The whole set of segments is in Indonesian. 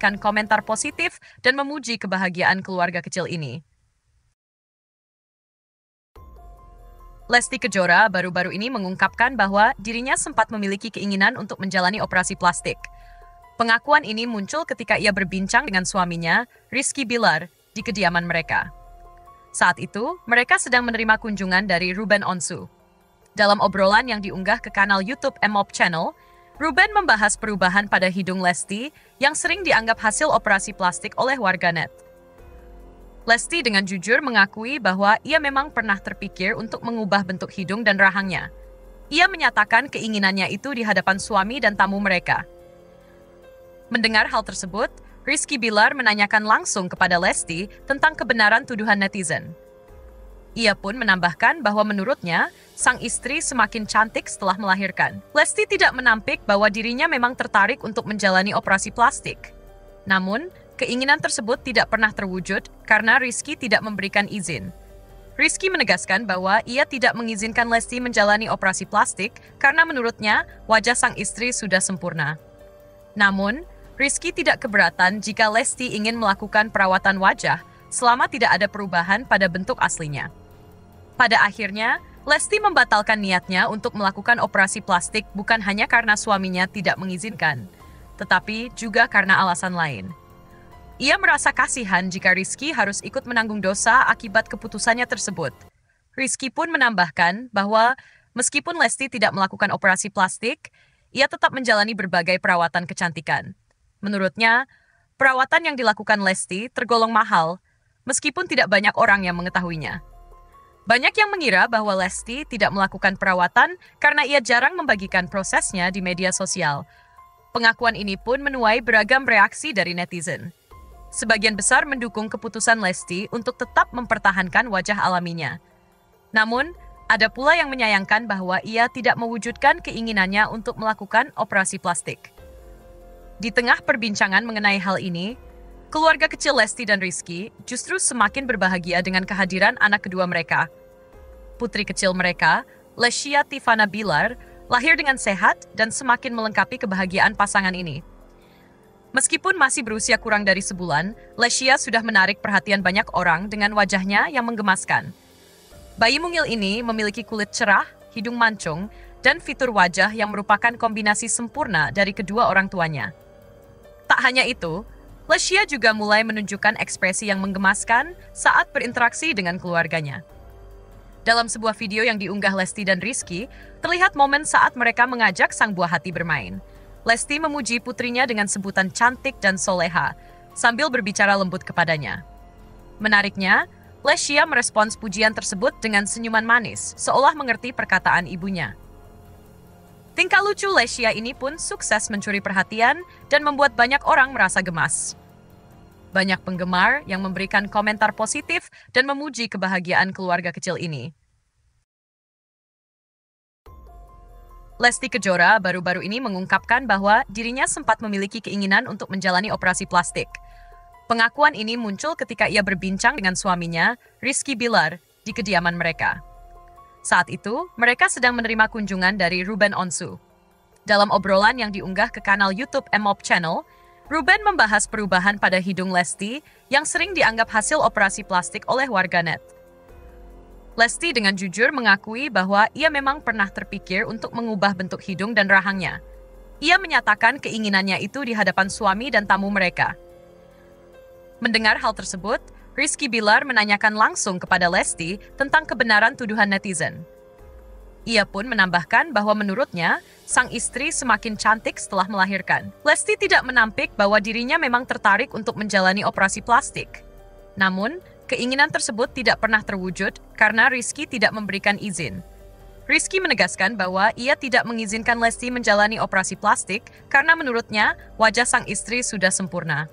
memberikan komentar positif dan memuji kebahagiaan keluarga kecil ini. Lesti Kejora baru-baru ini mengungkapkan bahwa dirinya sempat memiliki keinginan untuk menjalani operasi plastik. Pengakuan ini muncul ketika ia berbincang dengan suaminya, Rizky Bilar, di kediaman mereka. Saat itu, mereka sedang menerima kunjungan dari Ruben Onsu. Dalam obrolan yang diunggah ke kanal YouTube MOP Channel, Ruben membahas perubahan pada hidung Lesti yang sering dianggap hasil operasi plastik oleh warganet. Lesti dengan jujur mengakui bahwa ia memang pernah terpikir untuk mengubah bentuk hidung dan rahangnya. Ia menyatakan keinginannya itu di hadapan suami dan tamu mereka. Mendengar hal tersebut, Rizky Bilar menanyakan langsung kepada Lesti tentang kebenaran tuduhan netizen. Ia pun menambahkan bahwa menurutnya, sang istri semakin cantik setelah melahirkan. Lesti tidak menampik bahwa dirinya memang tertarik untuk menjalani operasi plastik. Namun, keinginan tersebut tidak pernah terwujud karena Rizky tidak memberikan izin. Rizky menegaskan bahwa ia tidak mengizinkan Lesti menjalani operasi plastik karena menurutnya wajah sang istri sudah sempurna. Namun, Rizky tidak keberatan jika Lesti ingin melakukan perawatan wajah selama tidak ada perubahan pada bentuk aslinya. Pada akhirnya, Lesti membatalkan niatnya untuk melakukan operasi plastik bukan hanya karena suaminya tidak mengizinkan, tetapi juga karena alasan lain. Ia merasa kasihan jika Rizky harus ikut menanggung dosa akibat keputusannya tersebut. Rizky pun menambahkan bahwa meskipun Lesti tidak melakukan operasi plastik, ia tetap menjalani berbagai perawatan kecantikan. Menurutnya, perawatan yang dilakukan Lesti tergolong mahal, meskipun tidak banyak orang yang mengetahuinya. Banyak yang mengira bahwa Lesti tidak melakukan perawatan karena ia jarang membagikan prosesnya di media sosial. Pengakuan ini pun menuai beragam reaksi dari netizen. Sebagian besar mendukung keputusan Lesti untuk tetap mempertahankan wajah alaminya. Namun, ada pula yang menyayangkan bahwa ia tidak mewujudkan keinginannya untuk melakukan operasi plastik. Di tengah perbincangan mengenai hal ini, keluarga kecil Lesti dan Rizky justru semakin berbahagia dengan kehadiran anak kedua mereka. Putri kecil mereka, Lesya Tivana Bilar, lahir dengan sehat dan semakin melengkapi kebahagiaan pasangan ini. Meskipun masih berusia kurang dari sebulan, Lesya sudah menarik perhatian banyak orang dengan wajahnya yang menggemaskan. Bayi mungil ini memiliki kulit cerah, hidung mancung, dan fitur wajah yang merupakan kombinasi sempurna dari kedua orang tuanya. Tak hanya itu, Lesya juga mulai menunjukkan ekspresi yang menggemaskan saat berinteraksi dengan keluarganya. Dalam sebuah video yang diunggah Lesti dan Rizky, terlihat momen saat mereka mengajak sang buah hati bermain. Lesti memuji putrinya dengan sebutan cantik dan soleha, sambil berbicara lembut kepadanya. Menariknya, Lesya merespons pujian tersebut dengan senyuman manis, seolah mengerti perkataan ibunya. Tingkah lucu Lesya ini pun sukses mencuri perhatian dan membuat banyak orang merasa gemas. Banyak penggemar yang memberikan komentar positif dan memuji kebahagiaan keluarga kecil ini. Lesti Kejora baru-baru ini mengungkapkan bahwa dirinya sempat memiliki keinginan untuk menjalani operasi plastik. Pengakuan ini muncul ketika ia berbincang dengan suaminya, Rizky Bilar, di kediaman mereka. Saat itu, mereka sedang menerima kunjungan dari Ruben Onsu. Dalam obrolan yang diunggah ke kanal YouTube MOP Channel, Ruben membahas perubahan pada hidung Lesti yang sering dianggap hasil operasi plastik oleh warganet. Lesti dengan jujur mengakui bahwa ia memang pernah terpikir untuk mengubah bentuk hidung dan rahangnya. Ia menyatakan keinginannya itu di hadapan suami dan tamu mereka. Mendengar hal tersebut, Rizky Bilar menanyakan langsung kepada Lesti tentang kebenaran tuduhan netizen. Ia pun menambahkan bahwa menurutnya, sang istri semakin cantik setelah melahirkan. Lesti tidak menampik bahwa dirinya memang tertarik untuk menjalani operasi plastik. Namun, keinginan tersebut tidak pernah terwujud karena Rizky tidak memberikan izin. Rizky menegaskan bahwa ia tidak mengizinkan Lesti menjalani operasi plastik karena menurutnya wajah sang istri sudah sempurna.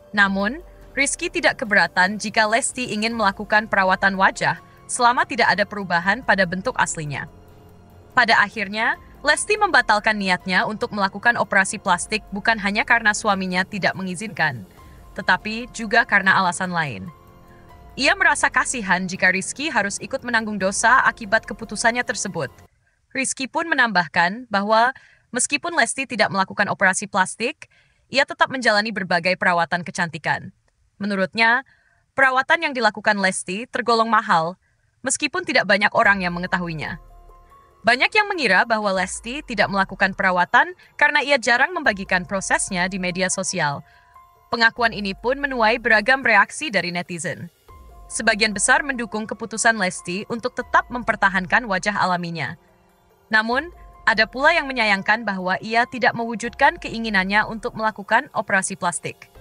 Namun, Rizky tidak keberatan jika Lesti ingin melakukan perawatan wajah selama tidak ada perubahan pada bentuk aslinya. Pada akhirnya, Lesti membatalkan niatnya untuk melakukan operasi plastik bukan hanya karena suaminya tidak mengizinkan, tetapi juga karena alasan lain. Ia merasa kasihan jika Rizky harus ikut menanggung dosa akibat keputusannya tersebut. Rizky pun menambahkan bahwa meskipun Lesti tidak melakukan operasi plastik, ia tetap menjalani berbagai perawatan kecantikan. Menurutnya, perawatan yang dilakukan Lesti tergolong mahal, meskipun tidak banyak orang yang mengetahuinya. Banyak yang mengira bahwa Lesti tidak melakukan perawatan karena ia jarang membagikan prosesnya di media sosial. Pengakuan ini pun menuai beragam reaksi dari netizen. Sebagian besar mendukung keputusan Lesti untuk tetap mempertahankan wajah alaminya. Namun, ada pula yang menyayangkan bahwa ia tidak mewujudkan keinginannya untuk melakukan operasi plastik.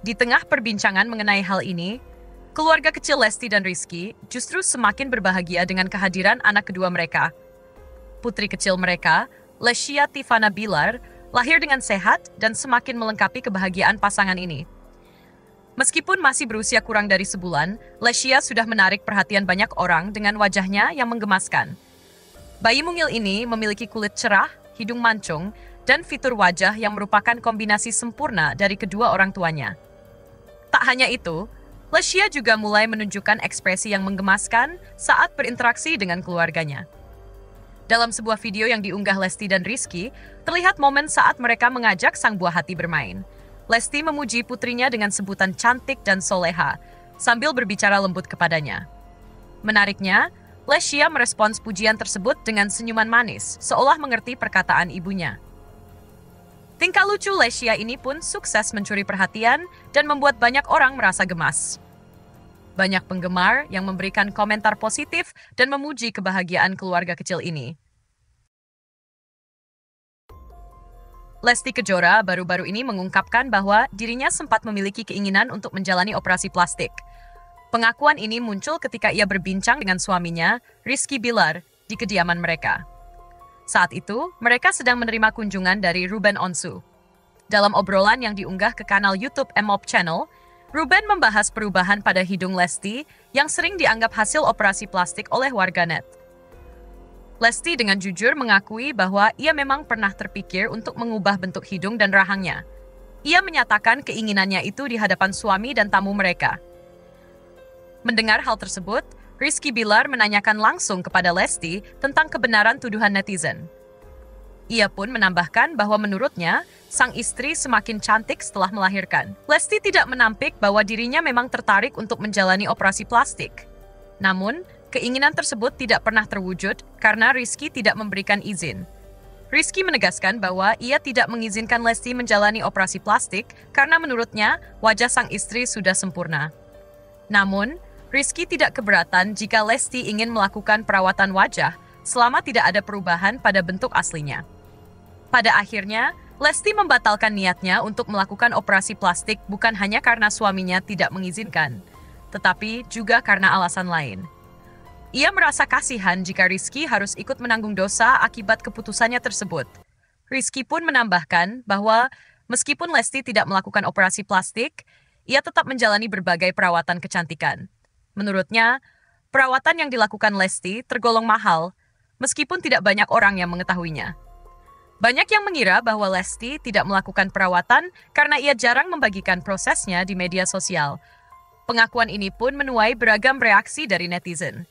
Di tengah perbincangan mengenai hal ini, keluarga kecil Lesti dan Rizky justru semakin berbahagia dengan kehadiran anak kedua mereka. Putri kecil mereka, Lesya Tivana Bilar, lahir dengan sehat dan semakin melengkapi kebahagiaan pasangan ini. Meskipun masih berusia kurang dari sebulan, Lesya sudah menarik perhatian banyak orang dengan wajahnya yang menggemaskan. Bayi mungil ini memiliki kulit cerah, hidung mancung, dan fitur wajah yang merupakan kombinasi sempurna dari kedua orang tuanya. Tak hanya itu, Lesya juga mulai menunjukkan ekspresi yang menggemaskan saat berinteraksi dengan keluarganya. Dalam sebuah video yang diunggah Lesti dan Rizky, terlihat momen saat mereka mengajak sang buah hati bermain. Lesti memuji putrinya dengan sebutan cantik dan soleha, sambil berbicara lembut kepadanya. Menariknya, Lesya merespons pujian tersebut dengan senyuman manis, seolah mengerti perkataan ibunya. Tingkah lucu Lesya ini pun sukses mencuri perhatian dan membuat banyak orang merasa gemas. Banyak penggemar yang memberikan komentar positif dan memuji kebahagiaan keluarga kecil ini. Lesti Kejora baru-baru ini mengungkapkan bahwa dirinya sempat memiliki keinginan untuk menjalani operasi plastik. Pengakuan ini muncul ketika ia berbincang dengan suaminya, Rizky Bilar, di kediaman mereka. Saat itu, mereka sedang menerima kunjungan dari Ruben Onsu. Dalam obrolan yang diunggah ke kanal YouTube MOP Channel, Ruben membahas perubahan pada hidung Lesti yang sering dianggap hasil operasi plastik oleh warganet. Lesti dengan jujur mengakui bahwa ia memang pernah terpikir untuk mengubah bentuk hidung dan rahangnya. Ia menyatakan keinginannya itu di hadapan suami dan tamu mereka. Mendengar hal tersebut, Rizky Bilar menanyakan langsung kepada Lesti tentang kebenaran tuduhan netizen. Ia pun menambahkan bahwa menurutnya, sang istri semakin cantik setelah melahirkan. Lesti tidak menampik bahwa dirinya memang tertarik untuk menjalani operasi plastik. Namun, keinginan tersebut tidak pernah terwujud karena Rizky tidak memberikan izin. Rizky menegaskan bahwa ia tidak mengizinkan Lesti menjalani operasi plastik karena menurutnya wajah sang istri sudah sempurna. Namun, Rizky tidak keberatan jika Lesti ingin melakukan perawatan wajah selama tidak ada perubahan pada bentuk aslinya. Pada akhirnya, Lesti membatalkan niatnya untuk melakukan operasi plastik bukan hanya karena suaminya tidak mengizinkan, tetapi juga karena alasan lain. Ia merasa kasihan jika Rizky harus ikut menanggung dosa akibat keputusannya tersebut. Rizky pun menambahkan bahwa meskipun Lesti tidak melakukan operasi plastik, ia tetap menjalani berbagai perawatan kecantikan. Menurutnya, perawatan yang dilakukan Lesti tergolong mahal, meskipun tidak banyak orang yang mengetahuinya. Banyak yang mengira bahwa Lesti tidak melakukan perawatan karena ia jarang membagikan prosesnya di media sosial. Pengakuan ini pun menuai beragam reaksi dari netizen.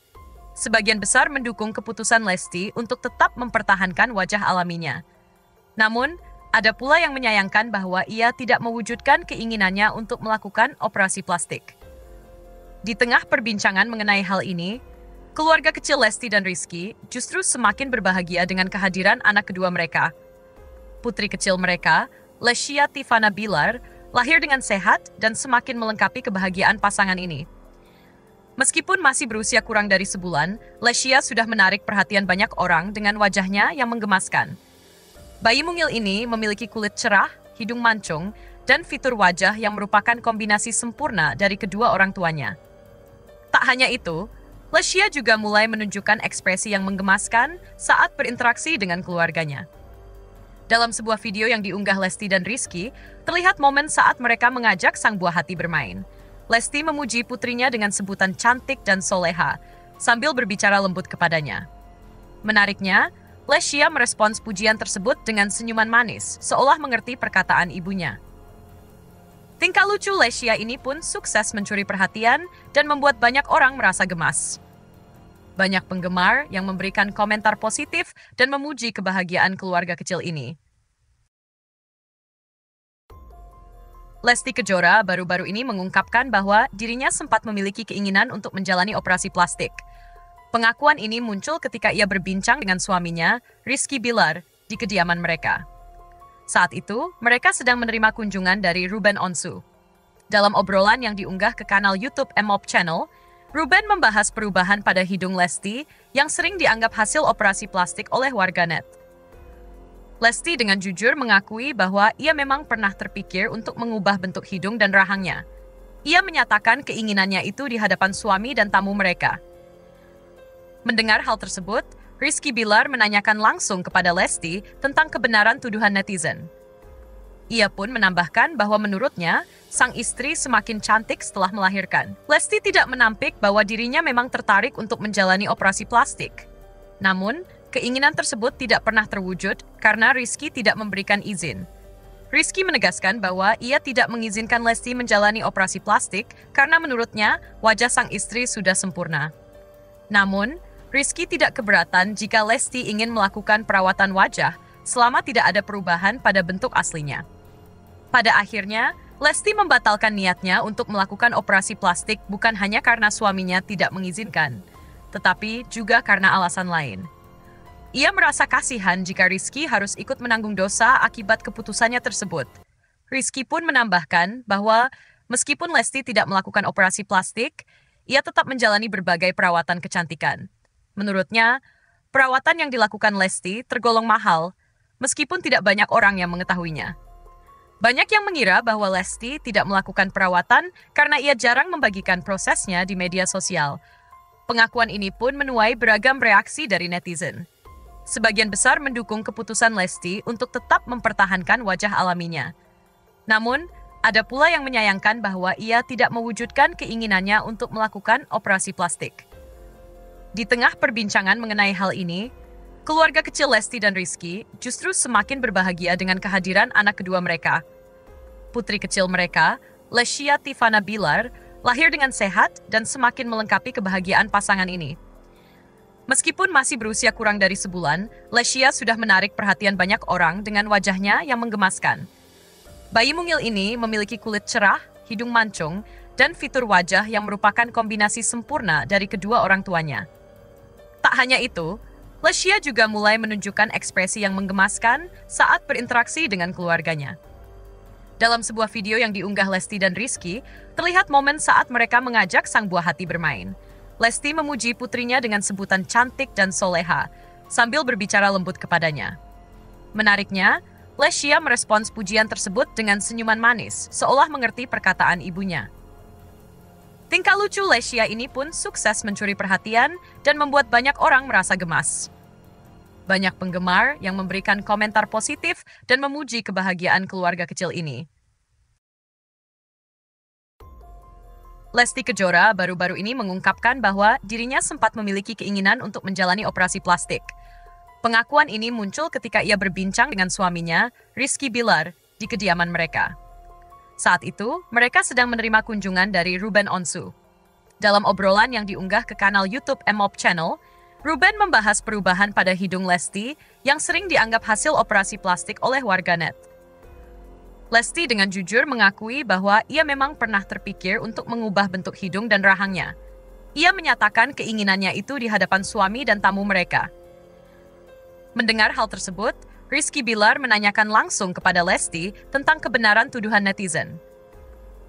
Sebagian besar mendukung keputusan Lesti untuk tetap mempertahankan wajah alaminya. Namun, ada pula yang menyayangkan bahwa ia tidak mewujudkan keinginannya untuk melakukan operasi plastik. Di tengah perbincangan mengenai hal ini, keluarga kecil Lesti dan Rizky justru semakin berbahagia dengan kehadiran anak kedua mereka. Putri kecil mereka, Lesya Tivana Bilar, lahir dengan sehat dan semakin melengkapi kebahagiaan pasangan ini. Meskipun masih berusia kurang dari sebulan, Lesya sudah menarik perhatian banyak orang dengan wajahnya yang menggemaskan. Bayi mungil ini memiliki kulit cerah, hidung mancung, dan fitur wajah yang merupakan kombinasi sempurna dari kedua orang tuanya. Tak hanya itu, Lesya juga mulai menunjukkan ekspresi yang menggemaskan saat berinteraksi dengan keluarganya. Dalam sebuah video yang diunggah Lesti dan Rizky, terlihat momen saat mereka mengajak sang buah hati bermain. Lesti memuji putrinya dengan sebutan cantik dan soleha, sambil berbicara lembut kepadanya. Menariknya, Lesya merespons pujian tersebut dengan senyuman manis, seolah mengerti perkataan ibunya. Tingkah lucu Lesya ini pun sukses mencuri perhatian dan membuat banyak orang merasa gemas. Banyak penggemar yang memberikan komentar positif dan memuji kebahagiaan keluarga kecil ini. Lesti Kejora baru-baru ini mengungkapkan bahwa dirinya sempat memiliki keinginan untuk menjalani operasi plastik. Pengakuan ini muncul ketika ia berbincang dengan suaminya, Rizky Bilar, di kediaman mereka. Saat itu, mereka sedang menerima kunjungan dari Ruben Onsu. Dalam obrolan yang diunggah ke kanal YouTube MOP Channel, Ruben membahas perubahan pada hidung Lesti yang sering dianggap hasil operasi plastik oleh warganet. Lesti dengan jujur mengakui bahwa ia memang pernah terpikir untuk mengubah bentuk hidung dan rahangnya. Ia menyatakan keinginannya itu di hadapan suami dan tamu mereka. Mendengar hal tersebut, Rizky Bilar menanyakan langsung kepada Lesti tentang kebenaran tuduhan netizen. Ia pun menambahkan bahwa menurutnya, sang istri semakin cantik setelah melahirkan. Lesti tidak menampik bahwa dirinya memang tertarik untuk menjalani operasi plastik. Namun, keinginan tersebut tidak pernah terwujud karena Rizky tidak memberikan izin. Rizky menegaskan bahwa ia tidak mengizinkan Lesti menjalani operasi plastik karena menurutnya wajah sang istri sudah sempurna. Namun, Rizky tidak keberatan jika Lesti ingin melakukan perawatan wajah selama tidak ada perubahan pada bentuk aslinya. Pada akhirnya, Lesti membatalkan niatnya untuk melakukan operasi plastik bukan hanya karena suaminya tidak mengizinkan, tetapi juga karena alasan lain. Ia merasa kasihan jika Rizky harus ikut menanggung dosa akibat keputusannya tersebut. Rizky pun menambahkan bahwa meskipun Lesti tidak melakukan operasi plastik, ia tetap menjalani berbagai perawatan kecantikan. Menurutnya, perawatan yang dilakukan Lesti tergolong mahal, meskipun tidak banyak orang yang mengetahuinya. Banyak yang mengira bahwa Lesti tidak melakukan perawatan karena ia jarang membagikan prosesnya di media sosial. Pengakuan ini pun menuai beragam reaksi dari netizen. Sebagian besar mendukung keputusan Lesti untuk tetap mempertahankan wajah alaminya. Namun, ada pula yang menyayangkan bahwa ia tidak mewujudkan keinginannya untuk melakukan operasi plastik. Di tengah perbincangan mengenai hal ini, keluarga kecil Lesti dan Rizky justru semakin berbahagia dengan kehadiran anak kedua mereka. Putri kecil mereka, Lesya Tivana Bilar, lahir dengan sehat dan semakin melengkapi kebahagiaan pasangan ini. Meskipun masih berusia kurang dari sebulan, Lesya sudah menarik perhatian banyak orang dengan wajahnya yang menggemaskan. Bayi mungil ini memiliki kulit cerah, hidung mancung, dan fitur wajah yang merupakan kombinasi sempurna dari kedua orang tuanya. Tak hanya itu, Lesya juga mulai menunjukkan ekspresi yang menggemaskan saat berinteraksi dengan keluarganya. Dalam sebuah video yang diunggah Lesti dan Rizky, terlihat momen saat mereka mengajak sang buah hati bermain. Lesti memuji putrinya dengan sebutan cantik dan soleha, sambil berbicara lembut kepadanya. Menariknya, Lesya merespons pujian tersebut dengan senyuman manis, seolah mengerti perkataan ibunya. Tingkah lucu Lesya ini pun sukses mencuri perhatian dan membuat banyak orang merasa gemas. Banyak penggemar yang memberikan komentar positif dan memuji kebahagiaan keluarga kecil ini. Lesti Kejora baru-baru ini mengungkapkan bahwa dirinya sempat memiliki keinginan untuk menjalani operasi plastik. Pengakuan ini muncul ketika ia berbincang dengan suaminya, Rizky Bilar, di kediaman mereka. Saat itu, mereka sedang menerima kunjungan dari Ruben Onsu. Dalam obrolan yang diunggah ke kanal YouTube MOP Channel, Ruben membahas perubahan pada hidung Lesti yang sering dianggap hasil operasi plastik oleh warganet. Lesti dengan jujur mengakui bahwa ia memang pernah terpikir untuk mengubah bentuk hidung dan rahangnya. Ia menyatakan keinginannya itu di hadapan suami dan tamu mereka. Mendengar hal tersebut, Rizky Bilar menanyakan langsung kepada Lesti tentang kebenaran tuduhan netizen.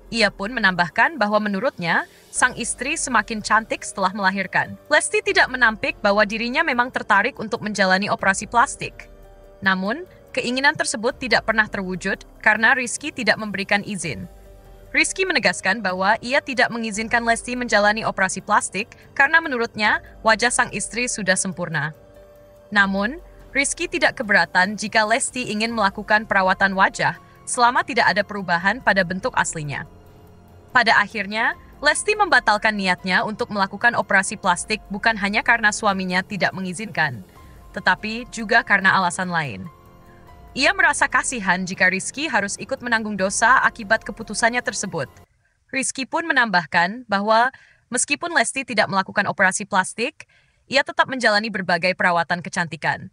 Ia pun menambahkan bahwa menurutnya, sang istri semakin cantik setelah melahirkan. Lesti tidak menampik bahwa dirinya memang tertarik untuk menjalani operasi plastik. Namun, keinginan tersebut tidak pernah terwujud karena Rizky tidak memberikan izin. Rizky menegaskan bahwa ia tidak mengizinkan Lesti menjalani operasi plastik karena menurutnya wajah sang istri sudah sempurna. Namun, Rizky tidak keberatan jika Lesti ingin melakukan perawatan wajah selama tidak ada perubahan pada bentuk aslinya. Pada akhirnya, Lesti membatalkan niatnya untuk melakukan operasi plastik bukan hanya karena suaminya tidak mengizinkan, tetapi juga karena alasan lain. Ia merasa kasihan jika Rizky harus ikut menanggung dosa akibat keputusannya tersebut. Rizky pun menambahkan bahwa meskipun Lesti tidak melakukan operasi plastik, ia tetap menjalani berbagai perawatan kecantikan.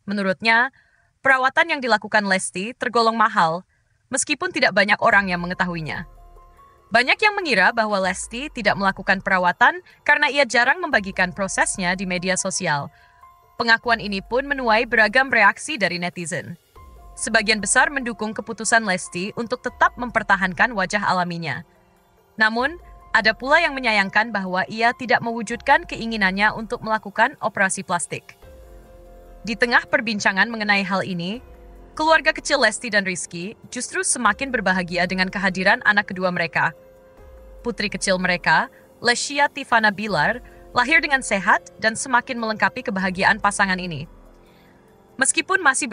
Menurutnya, perawatan yang dilakukan Lesti tergolong mahal, meskipun tidak banyak orang yang mengetahuinya. Banyak yang mengira bahwa Lesti tidak melakukan perawatan karena ia jarang membagikan prosesnya di media sosial. Pengakuan ini pun menuai beragam reaksi dari netizen. Sebagian besar mendukung keputusan Lesti untuk tetap mempertahankan wajah alaminya. Namun, ada pula yang menyayangkan bahwa ia tidak mewujudkan keinginannya untuk melakukan operasi plastik. Di tengah perbincangan mengenai hal ini, keluarga kecil Lesti dan Rizky justru semakin berbahagia dengan kehadiran anak kedua mereka. Putri kecil mereka, Lesya Tivana Bilar, lahir dengan sehat dan semakin melengkapi kebahagiaan pasangan ini. Meskipun masih